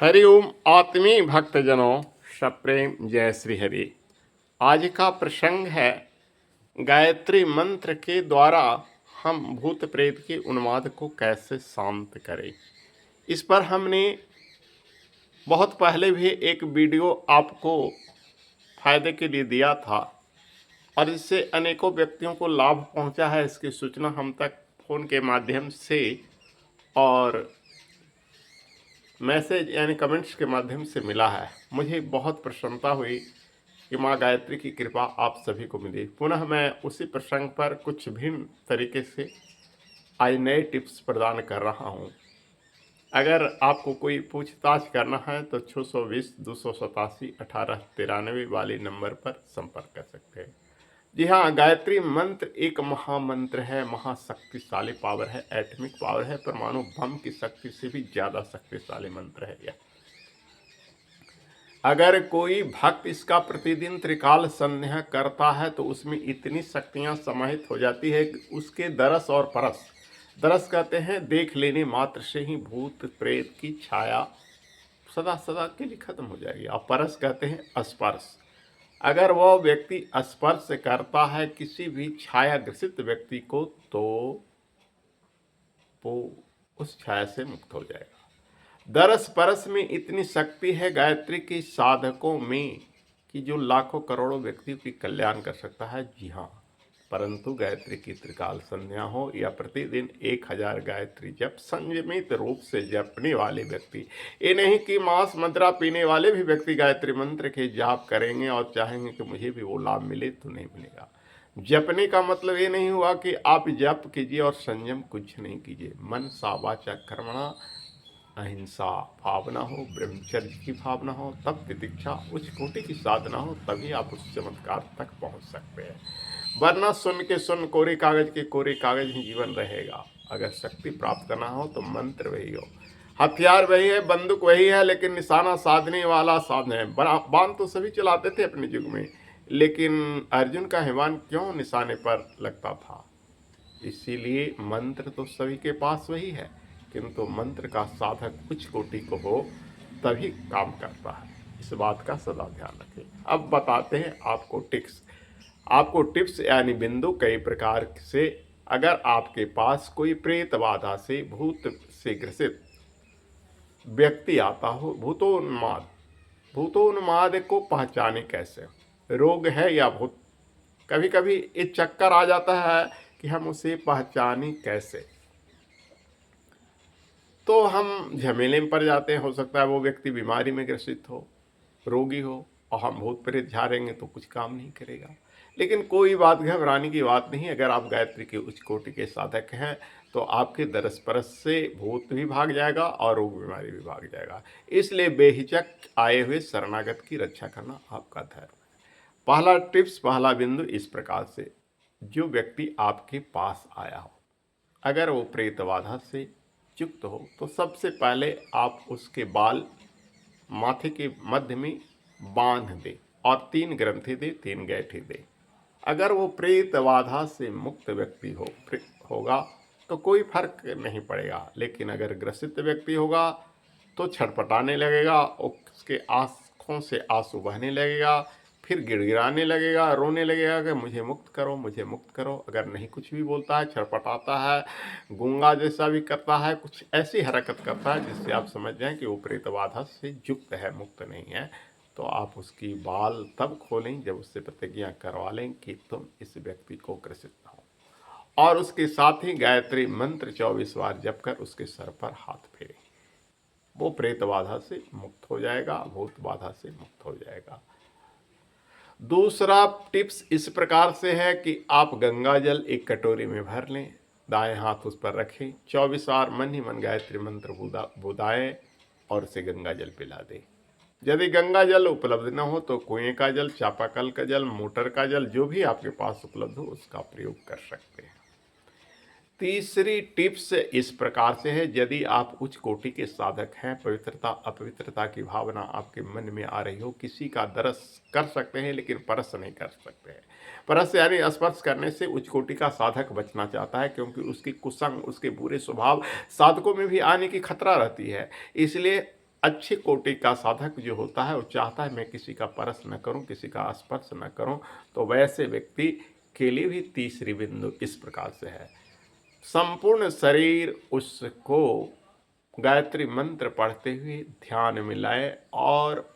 हरिओम आत्मीय भक्तजनों, सप्रेम जय श्री हरि। आज का प्रसंग है गायत्री मंत्र के द्वारा हम भूत प्रेत के उन्माद को कैसे शांत करें। इस पर हमने बहुत पहले भी एक वीडियो आपको फायदे के लिए दिया था और इससे अनेकों व्यक्तियों को लाभ पहुंचा है। इसकी सूचना हम तक फोन के माध्यम से और मैसेज यानी कमेंट्स के माध्यम से मिला है। मुझे बहुत प्रसन्नता हुई कि माँ गायत्री की कृपा आप सभी को मिली। पुनः मैं उसी प्रसंग पर कुछ भिन्न तरीके से आज नए टिप्स प्रदान कर रहा हूँ। अगर आपको कोई पूछताछ करना है तो 620 287 1893 वाले नंबर पर संपर्क कर सकते हैं। जी हाँ, गायत्री मंत्र एक महामंत्र है, महाशक्तिशाली पावर है, एटॉमिक पावर है, परमाणु बम की शक्ति से भी ज़्यादा शक्तिशाली मंत्र है यह। अगर कोई भक्त इसका प्रतिदिन त्रिकाल संध्या करता है तो उसमें इतनी शक्तियां समाहित हो जाती है कि उसके दरस और परस, दरस कहते हैं देख लेने मात्र से ही भूत प्रेत की छाया सदा सदा के लिए खत्म हो जाएगी, और परस कहते हैं स्पर्श। अगर वह व्यक्ति स्पर्श करता है किसी भी छाया ग्रसित व्यक्ति को तो वो उस छाया से मुक्त हो जाएगा। दरस परस में इतनी शक्ति है गायत्री के साधकों में कि जो लाखों करोड़ों व्यक्तियों की कल्याण कर सकता है। जी हाँ, परंतु गायत्री की त्रिकाल संध्या हो या प्रतिदिन 1000 गायत्री जप संयमित रूप से जपने वाले व्यक्ति, ये नहीं कि मांस मदिरा पीने वाले भी व्यक्ति गायत्री मंत्र के जाप करेंगे और चाहेंगे कि मुझे भी वो लाभ मिले, तो नहीं मिलेगा। जपने का मतलब ये नहीं हुआ कि आप जप कीजिए और संयम कुछ नहीं कीजिए। मन सा वाचा कर्मणा अहिंसा भावना हो, ब्रह्मचर्य की भावना हो, तब तितिक्षा उच्च कोटि की साधना हो, तभी आप उस चमत्कार तक पहुंच सकते हैं। वरना सुन के सुन कोरे कागज के कोरे कागज ही जीवन रहेगा। अगर शक्ति प्राप्त करना हो तो मंत्र वही हो, हथियार वही है, बंदूक वही है, लेकिन निशाना साधने वाला साधन है। बाण तो सभी चलाते थे अपने युग में, लेकिन अर्जुन का हिमान क्यों निशाने पर लगता था? इसीलिए मंत्र तो सभी के पास वही है, किंतु मंत्र का साधक उच्च कोटि को हो तभी काम करता है। इस बात का सदा ध्यान रखें। अब बताते हैं आपको टिप्स यानी बिंदु कई प्रकार से। अगर आपके पास कोई प्रेत बाधा से, भूत से ग्रसित व्यक्ति आता हो, भूतोन्माद को पहचाने कैसे, रोग है या भूत। कभी कभी ये चक्कर आ जाता है कि हम उसे पहचाने कैसे, तो हम झमेले में पड़ जाते हैं। हो सकता है वो व्यक्ति बीमारी में ग्रसित हो, रोगी हो, और हम भूत प्रेत झाड़ेंगे तो कुछ काम नहीं करेगा। लेकिन कोई बात घबराने की बात नहीं। अगर आप गायत्री के उच्च कोटि के साधक हैं तो आपके दरस परस से भूत भी भाग जाएगा और रोग बीमारी भी भाग जाएगा। इसलिए बेहिचक आए हुए शरणागत की रक्षा करना आपका धर्म है। पहला टिप्स, पहला बिंदु इस प्रकार से, जो व्यक्ति आपके पास आया हो अगर वो प्रेत बाधा से युक्त हो तो सबसे पहले आप उसके बाल माथे के मध्य में बांध दे और 3 ग्रंथि दे, 3 गैठी दे। अगर वो प्रेत बाधा से मुक्त व्यक्ति होगा तो कोई फर्क नहीं पड़ेगा, लेकिन अगर ग्रसित व्यक्ति होगा तो छटपटाने लगेगा, उसके आंखों से आंसू बहने लगेगा, फिर गिड़गिड़ाने लगेगा, रोने लगेगा कि मुझे मुक्त करो, मुझे मुक्त करो। अगर नहीं कुछ भी बोलता है, छटपटाता है, गूंगा जैसा भी करता है, कुछ ऐसी हरकत करता है जिससे आप समझ जाएं कि वो प्रेत बाधा से युक्त है, मुक्त नहीं है, तो आप उसकी बाल तब खोलें जब उससे प्रतिज्ञा करवा लें कि तुम इस व्यक्ति को ग्रसित ना हो, और उसके साथ ही गायत्री मंत्र 24 बार जप कर उसके सर पर हाथ फेरें। वो प्रेत बाधा से मुक्त हो जाएगा, भूत बाधा से मुक्त हो जाएगा। दूसरा टिप्स इस प्रकार से है कि आप गंगा जल एक कटोरी में भर लें, दाएं हाथ उस पर रखें, 24 बार मन ही मन गायत्री मंत्र बुदाएं और उसे गंगा जल पिला दें। यदि गंगा जल उपलब्ध न हो तो कुएं का जल, चापाकल का जल, मोटर का जल, जो भी आपके पास उपलब्ध हो उसका प्रयोग कर सकते हैं। तीसरी टिप्स इस प्रकार से है, यदि आप उच्च कोटि के साधक हैं, पवित्रता अपवित्रता की भावना आपके मन में आ रही हो, किसी का दरस कर सकते हैं लेकिन परस नहीं कर सकते हैं। परस यानी स्पर्श करने से उच्च कोटि का साधक बचना चाहता है, क्योंकि उसकी कुसंग, उसके बुरे स्वभाव साधकों में भी आने की खतरा रहती है। इसलिए अच्छे कोटि का साधक जो होता है वो चाहता है मैं किसी का परस न करूं, किसी का स्पर्श न करूं, तो वैसे व्यक्ति के लिए भी तीसरी बिंदु इस प्रकार से है। संपूर्ण शरीर उसको गायत्री मंत्र पढ़ते हुए ध्यान में लाए और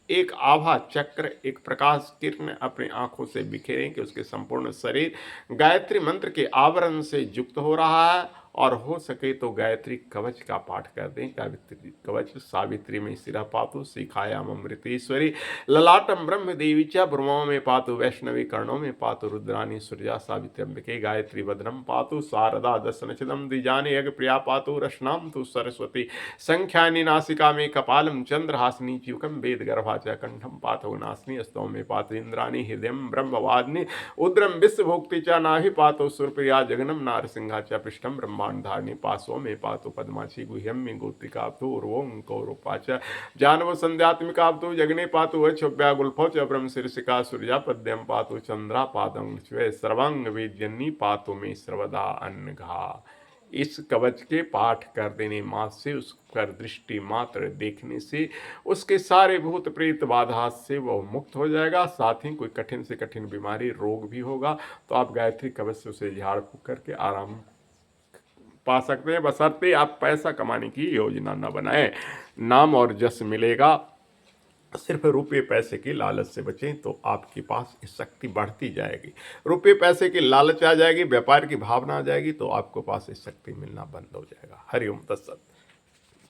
एक आभा चक्र, एक प्रकाश किरण अपनी आंखों से बिखेरें कि उसके संपूर्ण शरीर गायत्री मंत्र के आवरण से युक्त हो रहा है। और हो सके तो गायत्री कवच का पाठ कर दें। गायत्री कवच सावित्री में शिरा पातु, शिखायाम अमृतेश्वरी, ललाटम ब्रह्म देवी च, भ्रुमों में पातु वैष्णवी, कर्णों में पातु रुद्राणी सूर्या सावित्र्यंबिके, गायत्री वदनम पातु शारदा दशनचिदम द्विजाने यज्ञ प्रिया पातु रश्नाम तु सरस्वती, संख्यानि नासिका में कपालम चंद्रहासिनी च्युकम वेद गर्भा च कंठम पातु नासिनी, स्तोम में पातु इंद्राणी, हृदय ब्रह्मवादिनी, उद्रम विश्वभोक्ति च नाभि पातु सुरप्रिया, जगनम नारसिंहा च पृष्ठम ब्रह्मांडारणी, पासों में पातु पद्माक्षी, गुह्यम में गोत्रिकाब्दु उर्वों कौरूपा च, जानव संध्यात्मिकाब्दु जगने पातु वक्षोभ्या गुल्फौ च ब्रह्म शीर्षिका, सूर्या पद्यम पातु चंद्रा पादं स्वे, सर्वांग वेद्यन्नी पातु में सर्वदा अनघा। इस कवच के पाठ कर देने मात्र से, उस पर दृष्टि मात्र देखने से उसके सारे भूत प्रेत बाधा से वह मुक्त हो जाएगा। साथ ही कोई कठिन से कठिन बीमारी रोग भी होगा तो आप गायत्री कवच से उसे झाड़ फूक करके आराम पा सकते हैं, बशर्ते आप पैसा कमाने की योजना न बनाएं। नाम और जस मिलेगा, सिर्फ रुपये पैसे की लालच से बचें तो आपके पास शक्ति बढ़ती जाएगी। रुपये पैसे की लालच आ जाएगी, व्यापार की भावना आ जाएगी तो आपको पास शक्ति मिलना बंद हो जाएगा। हरिओम तत्सत।